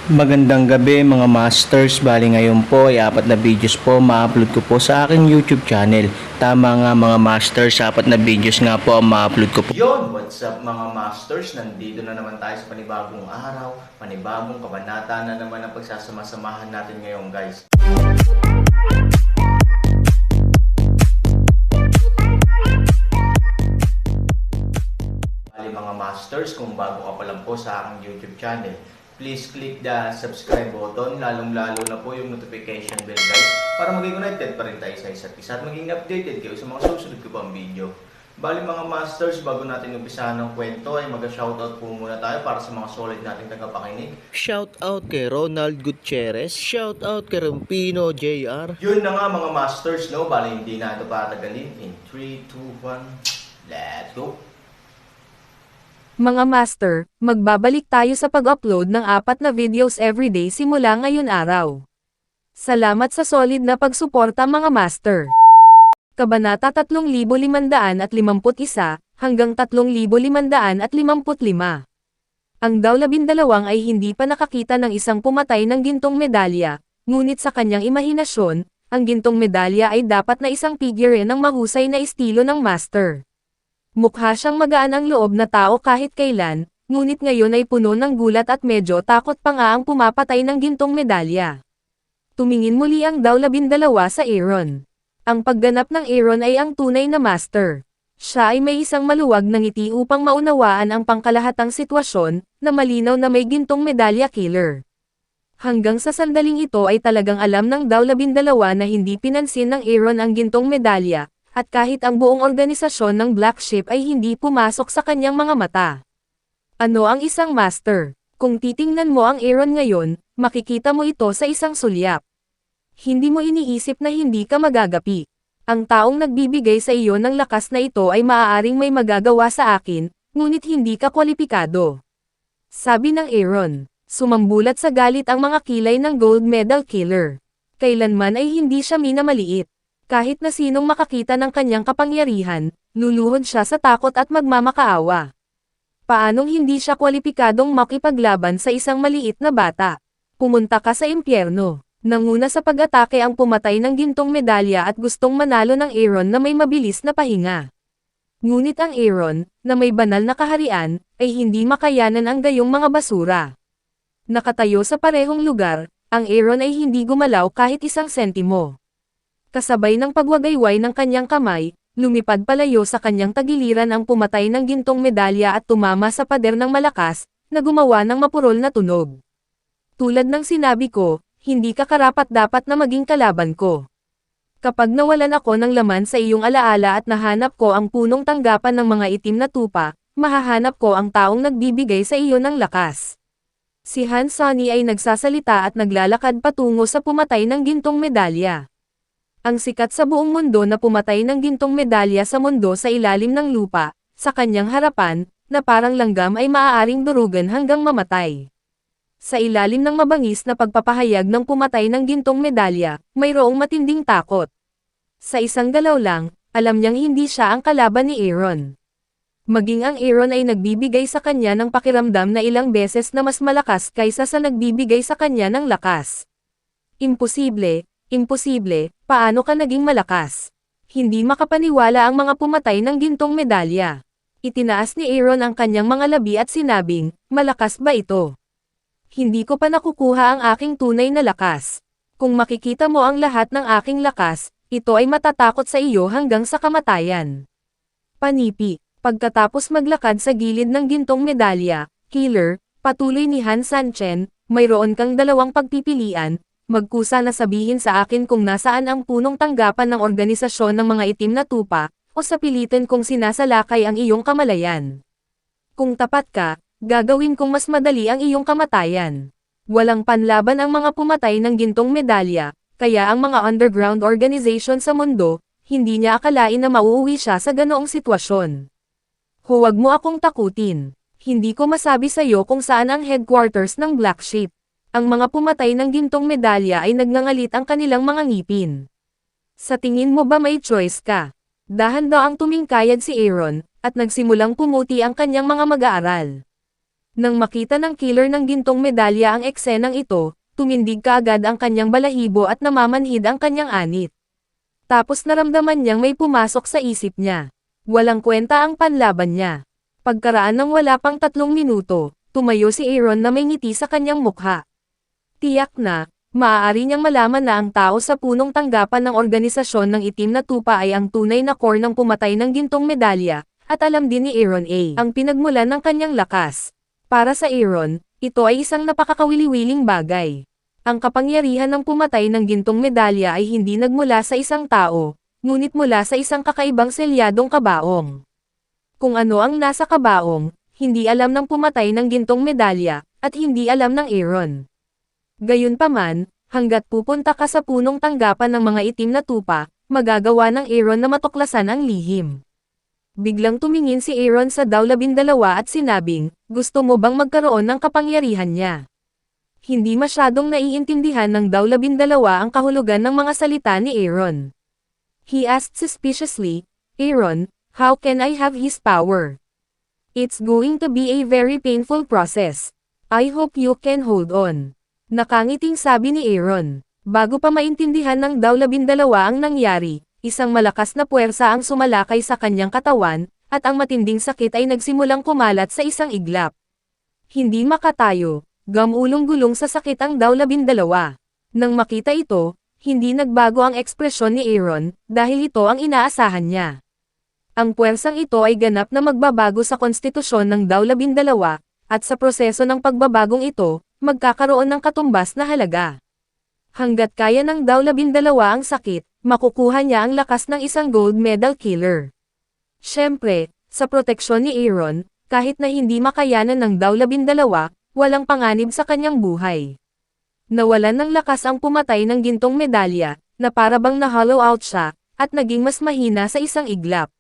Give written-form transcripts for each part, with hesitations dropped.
Magandang gabi mga masters, bali ngayon po ay 4 na videos po ma-upload ko po sa aking YouTube channel. Tama nga mga masters, 4 na videos nga po ang ma-upload ko po. Yon, what's up mga masters? Nandito na naman tayo sa panibagong araw, panibagong kabanata na naman ang pagsasama-samahan natin ngayon guys. Bali mga masters, kung bago ka pa lang po sa aking YouTube channel, please click the subscribe button, lalong-lalo na po yung notification bell guys, para maging connected pa rin tayo sa isa't isa at maging updated kayo sa mga susunod ko pang video. Bali mga masters, bago natin umpisahan ng kwento ay mag-shoutout po muna tayo para sa mga solid nating tagapakinig. Shoutout kay Ronald Gutierrez, shoutout kay Rampino JR. Yun na nga mga masters, no? Bali hindi na ito patagalin. In 3, 2, 1, let's go! Mga master, magbabalik tayo sa pag-upload ng 4 na videos everyday simula ngayon araw. Salamat sa solid na pagsuporta mga master. Kabanata 3551 hanggang 3555. Ang daw 12 ay hindi pa nakakita ng isang pumatay ng gintong medalya, ngunit sa kanyang imahinasyon, ang gintong medalya ay dapat na isang figure ng mahusay na estilo ng master. Mukha siyang magaan ang loob na tao kahit kailan, ngunit ngayon ay puno ng gulat at medyo takot pa nga ang pumapatay ng gintong medalya. Tumingin muli ang daw 12 sa Aaron. Ang pagganap ng Aaron ay ang tunay na master. Siya ay may isang maluwag na ngiti upang maunawaan ang pangkalahatang sitwasyon, na malinaw na may gintong medalya killer. Hanggang sa sandaling ito ay talagang alam ng daw 12 na hindi pinansin ng Aaron ang gintong medalya, at kahit ang buong organisasyon ng Black Sheep ay hindi pumasok sa kanyang mga mata. Ano ang isang master? Kung titingnan mo ang Aaron ngayon, makikita mo ito sa isang sulyap. Hindi mo iniisip na hindi ka magagapi. Ang taong nagbibigay sa iyo ng lakas na ito ay maaaring may magagawa sa akin, ngunit hindi ka kwalipikado. Sabi ng Aaron. Sumambulat sa galit ang mga kilay ng gold medal killer. Kailanman ay hindi siya minamaliit. Kahit na sinong makakita ng kanyang kapangyarihan, luluhod siya sa takot at magmamakaawa. Paanong hindi siya kwalipikadong makipaglaban sa isang maliit na bata? Pumunta ka sa impyerno. Nanguna sa pag-atake ang pumatay ng gintong medalya at gustong manalo ng Aaron na may mabilis na pahinga. Ngunit ang Aaron, na may banal na kaharian, ay hindi makayanan ang gayong mga basura. Nakatayo sa parehong lugar, ang Aaron ay hindi gumalaw kahit isang sentimo. Kasabay ng pagwagayway ng kanyang kamay, lumipad palayo sa kanyang tagiliran ang pumatay ng gintong medalya at tumama sa pader ng malakas, na gumawa ng mapurol na tunog. Tulad ng sinabi ko, hindi ka karapat-dapat na maging kalaban ko. Kapag nawalan ako ng laman sa iyong alaala at nahanap ko ang punong tanggapan ng mga itim na tupa, mahahanap ko ang taong nagbibigay sa iyo ng lakas. Si Han Sonny ay nagsasalita at naglalakad patungo sa pumatay ng gintong medalya. Ang sikat sa buong mundo na pumatay ng gintong medalya sa mundo sa ilalim ng lupa, sa kanyang harapan, na parang langgam ay maaaring durugan hanggang mamatay. Sa ilalim ng mabangis na pagpapahayag ng pumatay ng gintong medalya, mayroong matinding takot. Sa isang galaw lang, alam niyang hindi siya ang kalaban ni Aaron. Maging ang Aaron ay nagbibigay sa kanya ng pakiramdam na ilang beses na mas malakas kaysa sa nagbibigay sa kanya ng lakas. Imposible. Imposible, paano ka naging malakas? Hindi makapaniwala ang mga pumatay ng gintong medalya. Itinaas ni Aaron ang kanyang mga labi at sinabing, malakas ba ito? Hindi ko pa nakukuha ang aking tunay na lakas. Kung makikita mo ang lahat ng aking lakas, ito ay matatakot sa iyo hanggang sa kamatayan. Panipi, pagkatapos maglakad sa gilid ng gintong medalya, killer, patuloy ni Han Sanchen, mayroon kang dalawang pagpipilian. Magkusa na sabihin sa akin kung nasaan ang punong tanggapan ng organisasyon ng mga itim na tupa, o sa pilitin kung sinasalakay ang iyong kamalayan. Kung tapat ka, gagawin kong mas madali ang iyong kamatayan. Walang panlaban ang mga pumatay ng gintong medalya, kaya ang mga underground organization sa mundo, hindi niya akalain na mauuwi siya sa ganoong sitwasyon. Huwag mo akong takutin. Hindi ko masabi sa iyo kung saan ang headquarters ng Black Sheep. Ang mga pumatay ng gintong medalya ay nagngangalit ang kanilang mga ngipin. Sa tingin mo ba may choice ka? Dahan-daang tumingkayad si Aaron, at nagsimulang pumuti ang kanyang mga mag-aaral. Nang makita ng killer ng gintong medalya ang eksenang ito, tumindig kaagad ang kanyang balahibo at namamanhid ang kanyang anit. Tapos naramdaman niyang may pumasok sa isip niya. Walang kwenta ang panlaban niya. Pagkaraan ng wala pang 3 minuto, tumayo si Aaron na may ngiti sa kanyang mukha. Tiyak na, maaari niyang malaman na ang tao sa punong tanggapan ng organisasyon ng itim na tupa ay ang tunay na core ng pumatay ng gintong medalya, at alam din ni Aaron ang pinagmulan ng kanyang lakas. Para sa Aaron, ito ay isang napakakawili-wiling bagay. Ang kapangyarihan ng pumatay ng gintong medalya ay hindi nagmula sa isang tao, ngunit mula sa isang kakaibang selyadong kabaong. Kung ano ang nasa kabaong, hindi alam ng pumatay ng gintong medalya, at hindi alam ng Aaron. Gayunpaman, hanggat pupunta ka sa punong tanggapan ng mga itim na tupa, magagawa ng Aaron na matuklasan ang lihim. Biglang tumingin si Aaron sa Daw-12 at sinabing, gusto mo bang magkaroon ng kapangyarihan niya? Hindi masyadong naiintindihan ng Daw-12 ang kahulugan ng mga salita ni Aaron. He asked suspiciously, Aaron, how can I have his power? It's going to be a very painful process. I hope you can hold on. Nakangiting sabi ni Aaron. Bago pa maintindihan ng Daw-12 ang nangyari, isang malakas na puwersa ang sumalakay sa kanyang katawan, at ang matinding sakit ay nagsimulang kumalat sa isang iglap. Hindi makatayo, gamulong-gulong sa sakit ang Daw-12. Nang makita ito, hindi nagbago ang ekspresyon ni Aaron, dahil ito ang inaasahan niya. Ang puwersang ito ay ganap na magbabago sa konstitusyon ng Daw-12, at sa proseso ng pagbabagong ito, magkakaroon ng katumbas na halaga. Hanggat kaya ng Daw-12 ang sakit, makukuha niya ang lakas ng isang gold medal killer. Siyempre, sa proteksyon ni Aaron, kahit na hindi makayanan ng Daw-12, walang panganib sa kanyang buhay. Nawalan ng lakas ang pumatay ng gintong medalya, na parabang na-hollow out siya, at naging mas mahina sa isang iglap.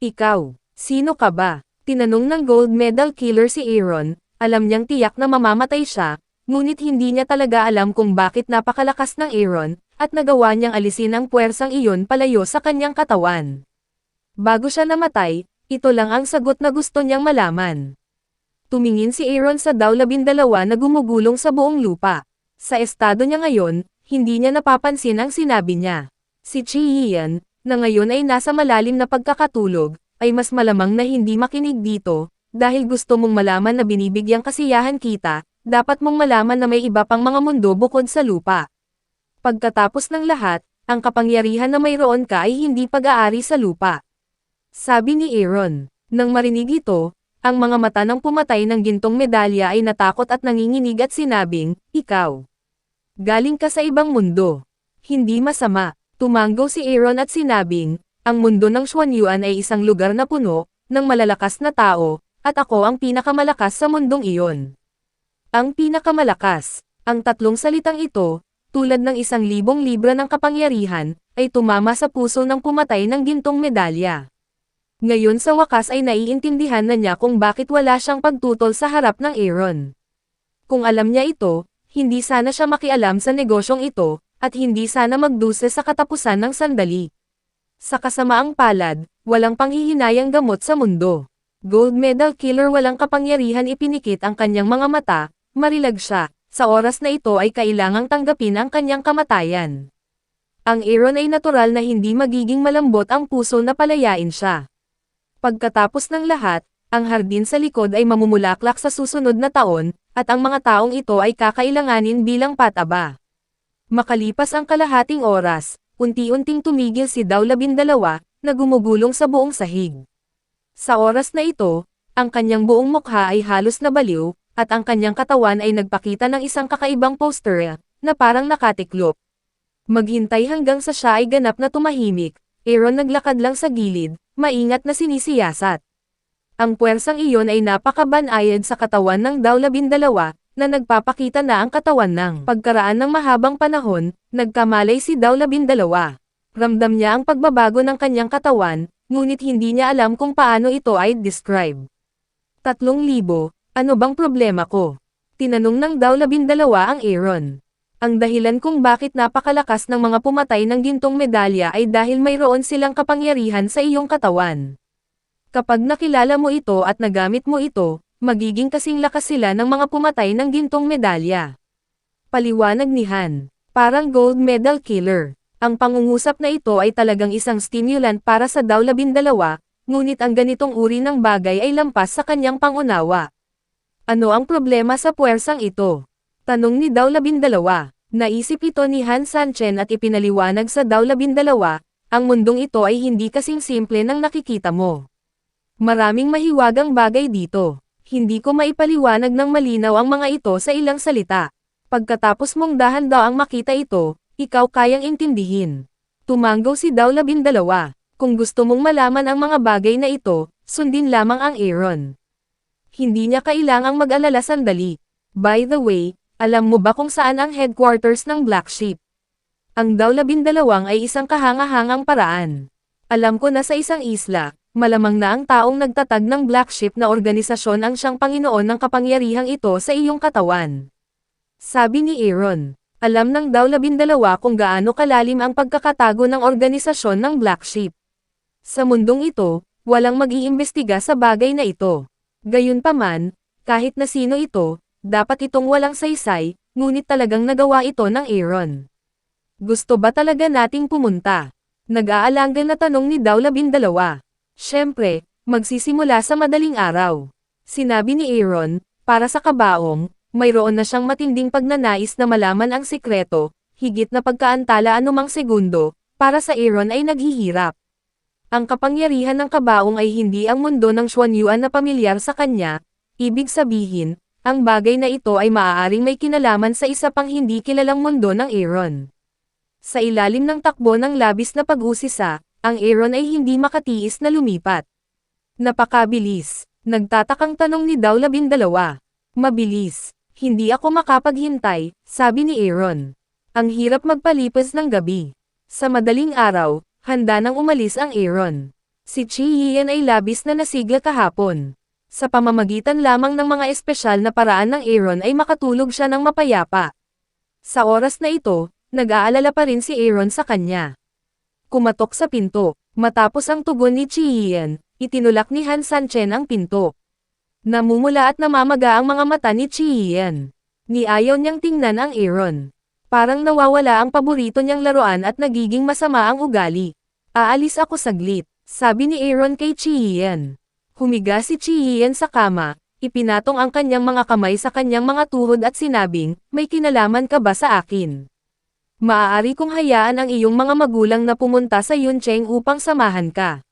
Ikaw, sino ka ba? Tinanong ng gold medal killer si Aaron, alam niyang tiyak na mamamatay siya, ngunit hindi niya talaga alam kung bakit napakalakas ng Aaron, at nagawa niyang alisin ang puwersang iyon palayo sa kanyang katawan. Bago siya namatay, ito lang ang sagot na gusto niyang malaman. Tumingin si Aaron sa Daw-12 na gumugulong sa buong lupa. Sa estado niya ngayon, hindi niya napapansin ang sinabi niya. Si Chi Yian, na ngayon ay nasa malalim na pagkakatulog, ay mas malamang na hindi makinig dito, dahil gusto mong malaman na binibigyang kasiyahan kita, dapat mong malaman na may iba pang mga mundo bukod sa lupa. Pagkatapos ng lahat, ang kapangyarihan na mayroon ka ay hindi pag-aari sa lupa. Sabi ni Aaron. Nang marinig ito, ang mga mata ng pumatay ng gintong medalya ay natakot at nanginginig at sinabing, ikaw. Galing ka sa ibang mundo. Hindi masama. Tumanggo si Aaron at sinabing, ang mundo ng Xuanyuan ay isang lugar na puno, ng malalakas na tao, at ako ang pinakamalakas sa mundong iyon. Ang pinakamalakas. Ang tatlong salitang ito, tulad ng 1,000 libra ng kapangyarihan, ay tumama sa puso ng pumatay ng gintong medalya. Ngayon sa wakas ay naiintindihan na niya kung bakit wala siyang pagtutol sa harap ng Aaron. Kung alam niya ito, hindi sana siya makialam sa negosyong ito, at hindi sana magduse sa katapusan ng sandali. Sa kasamaang palad, walang panghihinayang gamot sa mundo. Gold medal killer walang kapangyarihan ipinikit ang kanyang mga mata, marilag siya, sa oras na ito ay kailangang tanggapin ang kanyang kamatayan. Ang Aaron ay natural na hindi magiging malambot ang puso na palayain siya. Pagkatapos ng lahat, ang hardin sa likod ay mamumulaklak sa susunod na taon, at ang mga taong ito ay kakailanganin bilang pataba. Makalipas ang kalahating oras, unti-unting tumigil si Daw-12 na gumugulong sa buong sahig. Sa oras na ito, ang kanyang buong mukha ay halos nabaliw, at ang kanyang katawan ay nagpakita ng isang kakaibang posture, na parang nakatiklop. Maghintay hanggang sa siya ay ganap na tumahimik, Aaron naglakad lang sa gilid, maingat na sinisiyasat. Ang puwersang iyon ay napakabanayad sa katawan ng Daw-12, na nagpapakita na ang katawan ng pagkaraan ng mahabang panahon, nagkamalay si Daw-12. Ramdam niya ang pagbabago ng kanyang katawan, ngunit hindi niya alam kung paano ito ay describe. 3,000, ano bang problema ko? Tinanong ng Daw-12 ang Aaron. Ang dahilan kung bakit napakalakas ng mga pumatay ng gintong medalya ay dahil mayroon silang kapangyarihan sa iyong katawan. Kapag nakilala mo ito at nagamit mo ito, magiging kasing lakas sila ng mga pumatay ng gintong medalya. Paliwanag ni Han, parang gold medal killer. Ang pangungusap na ito ay talagang isang stimulant para sa Daw-12, ngunit ang ganitong uri ng bagay ay lampas sa kanyang pangunawa. Ano ang problema sa puwersang ito? Tanong ni Daw-12. Naisip ito ni Han Sanchen at ipinaliwanag sa Daw-12, ang mundong ito ay hindi kasing simple ng nakikita mo. Maraming mahiwagang bagay dito. Hindi ko maipaliwanag ng malinaw ang mga ito sa ilang salita. Pagkatapos mong dahan-daang makita ito, ikaw kayang intindihin. Tumanggaw si Daw-12. Kung gusto mong malaman ang mga bagay na ito, sundin lamang ang Aaron. Hindi niya kailangang mag-alala sandali. By the way, alam mo ba kung saan ang headquarters ng Black Sheep? Ang Daw-12 ay isang kahanga-hangang paraan. Alam ko na sa isang isla, malamang na ang taong nagtatag ng Black Sheep na organisasyon ang siyang Panginoon ng kapangyarihang ito sa iyong katawan. Sabi ni Aaron. Alam ng Daw-12 kung gaano kalalim ang pagkakatago ng organisasyon ng Black Sheep. Sa mundong ito, walang mag-iimbestiga sa bagay na ito. Gayunpaman, kahit na sino ito, dapat itong walang saysay, ngunit talagang nagawa ito ng Aaron. Gusto ba talaga nating pumunta? Nag-aalangan na tanong ni Daw-12. Siyempre, magsisimula sa madaling araw. Sinabi ni Aaron, para sa kabaong, mayroon na siyang matinding pagnanais na malaman ang sikreto, higit na pagkaantala anumang segundo, para sa Aaron ay naghihirap. Ang kapangyarihan ng kabaong ay hindi ang mundo ng Xuanyuan na pamilyar sa kanya, ibig sabihin, ang bagay na ito ay maaaring may kinalaman sa isa pang hindi kilalang mundo ng Aaron. Sa ilalim ng takbo ng labis na pag-usisa, ang Aaron ay hindi makatiis na lumipat. Napakabilis, nagtatakang tanong ni Daw-12. Mabilis. Hindi ako makapaghintay, sabi ni Aaron. Ang hirap magpalipas ng gabi. Sa madaling araw, handa nang umalis ang Aaron. Si Chi Yian ay labis na nasigla kahapon. Sa pamamagitan lamang ng mga espesyal na paraan ng Aaron ay makatulog siya ng mapayapa. Sa oras na ito, nag-aalala pa rin si Aaron sa kanya. Kumatok sa pinto. Matapos ang tugon ni Chi Yian, itinulak ni Han Sanchen ang pinto. Namumula at namamaga ang mga mata ni Chi Yian. Niayaw niyang tingnan ang Aaron. Parang nawawala ang paborito niyang laruan at nagiging masama ang ugali. Aalis ako saglit, sabi ni Aaron kay Chi Yian. Humiga si Chi Yian sa kama, ipinatong ang kanyang mga kamay sa kanyang mga tuhod at sinabing, may kinalaman ka ba sa akin? Maaari kong hayaan ang iyong mga magulang na pumunta sa Yuncheng upang samahan ka.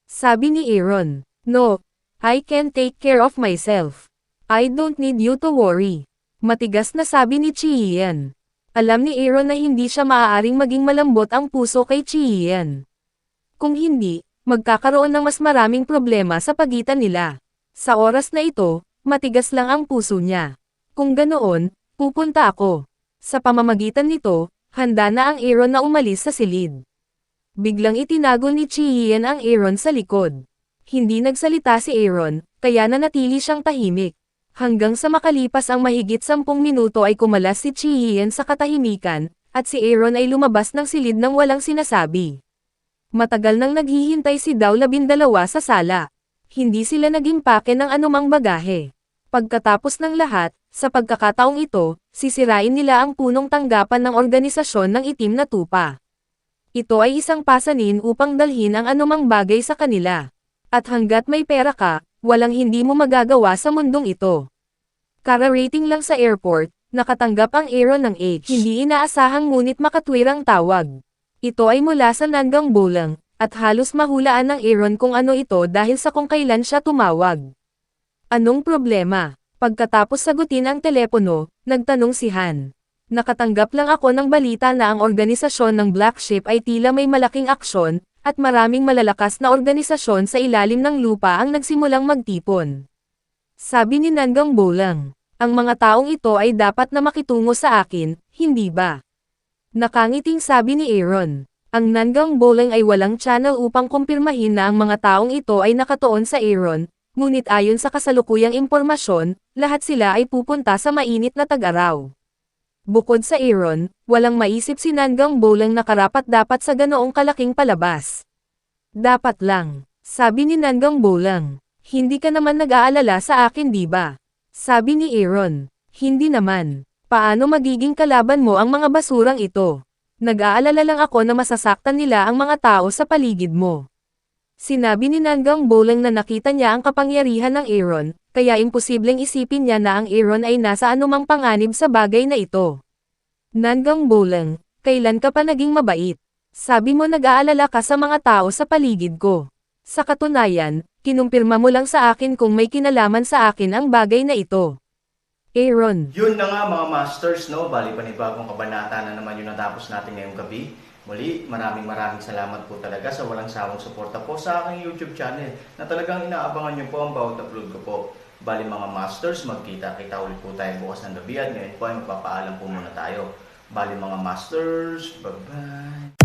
Sabi ni Aaron, no. I can take care of myself. I don't need you to worry. Matigas na sabi ni Chi Yian. Alam ni Aaron na hindi siya maaaring maging malambot ang puso kay Chi Yian. Kung hindi, magkakaroon ng mas maraming problema sa pagitan nila. Sa oras na ito, matigas lang ang puso niya. Kung ganoon, pupunta ako. Sa pamamagitan nito, handa na ang Aaron na umalis sa silid. Biglang itinagol ni Chi Yian ang Aaron sa likod. Hindi nagsalita si Aaron, kaya nanatili siyang tahimik. Hanggang sa makalipas ang mahigit 10 minuto ay kumalas si Chi Yian sa katahimikan, at si Aaron ay lumabas ng silid nang walang sinasabi. Matagal nang naghihintay si Daw-12 sa sala. Hindi sila nag-impake ng anumang bagahe. Pagkatapos ng lahat, sa pagkakataong ito, sisirain nila ang punong tanggapan ng organisasyon ng itim na tupa. Ito ay isang pasanin upang dalhin ang anumang bagay sa kanila. At hanggat may pera ka, walang hindi mo magagawa sa mundong ito. Kara-rating lang sa airport, nakatanggap ang Aaron ng H. Hindi inaasahang ngunit makatwirang tawag. Ito ay mula sa Nanggang Bolang, at halos mahulaan ng Aaron kung ano ito dahil sa kung kailan siya tumawag. Anong problema? Pagkatapos sagutin ang telepono, nagtanong si Han. Nakatanggap lang ako ng balita na ang organisasyon ng Black Sheep ay tila may malaking aksyon, at maraming malalakas na organisasyon sa ilalim ng lupa ang nagsimulang magtipon. Sabi ni Nanggang Bolang, ang mga taong ito ay dapat na makitungo sa akin, hindi ba? Nakangiting sabi ni Aaron. Ang Nanggang Bolang ay walang channel upang kumpirmahin na ang mga taong ito ay nakatuon sa Aaron, ngunit ayon sa kasalukuyang impormasyon, lahat sila ay pupunta sa mainit na tag-araw. Bukod sa Aaron, walang maisip si Nanggang Bolang na karapat-dapat sa ganoong kalaking palabas. Dapat lang, sabi ni Nanggang Bolang. Hindi ka naman nag-aalala sa akin di ba? Sabi ni Aaron. Hindi naman. Paano magiging kalaban mo ang mga basurang ito? Nag-aalala lang ako na masasaktan nila ang mga tao sa paligid mo. Sinabi ni Nanggang Bolang na nakita niya ang kapangyarihan ng Aaron, kaya imposibleng isipin niya na ang Aaron ay nasa anumang panganib sa bagay na ito. Nanggang Bolang, kailan ka pa naging mabait? Sabi mo nag-aalala ka sa mga tao sa paligid ko. Sa katunayan, kinumpirma mo lang sa akin kung may kinalaman sa akin ang bagay na ito. Aaron. Yun na nga mga masters, no? Bali panibagong kabanata na naman yung natapos natin ngayong gabi. Muli, maraming salamat po talaga sa walang sawang suporta po sa aking YouTube channel na talagang inaabangan nyo po ang bawat upload ko po. Bali mga masters, magkita-kita ulit po tayo bukas ng gabi at ngayon po ay magpapaalam po muna tayo. Bali mga masters, bye-bye!